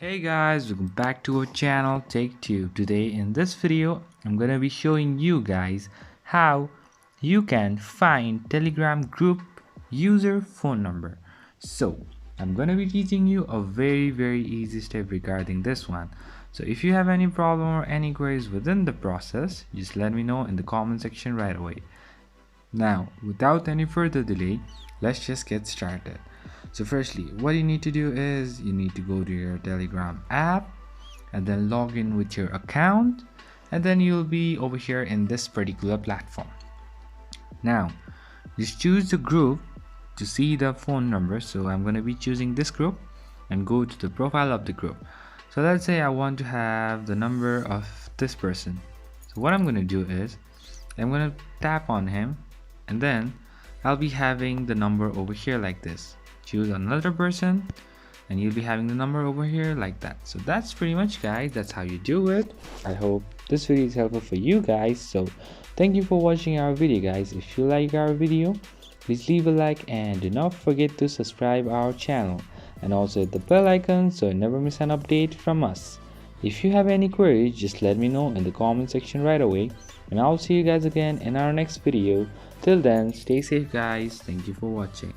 Hey guys, welcome back to our channel Take Two. Today in this video I'm gonna be showing you guys how you can find Telegram group user phone number. So I'm gonna be teaching you a very easy step regarding this one. So if you have any problem or any queries within the process, just let me know in the comment section right away. Now without any further delay, let's just get started. So firstly, what you need to do is you need to go to your Telegram app and then log in with your account, and then you'll be over here in this particular platform. Now just choose the group to see the phone number. So I'm going to be choosing this group and go to the profile of the group. So let's say I want to have the number of this person. So what I'm going to do is I'm going to tap on him, and then I'll be having the number over here like this. Choose another person and you'll be having the number over here like that. So that's pretty much, guys, that's how you do it. I hope this video is helpful for you guys. So thank you for watching our video, guys. If you like our video, please leave a like and do not forget to subscribe our channel and also hit the bell icon so you never miss an update from us. If you have any queries, just let me know in the comment section right away, and I'll see you guys again in our next video. Till then, stay safe, guys. Thank you for watching.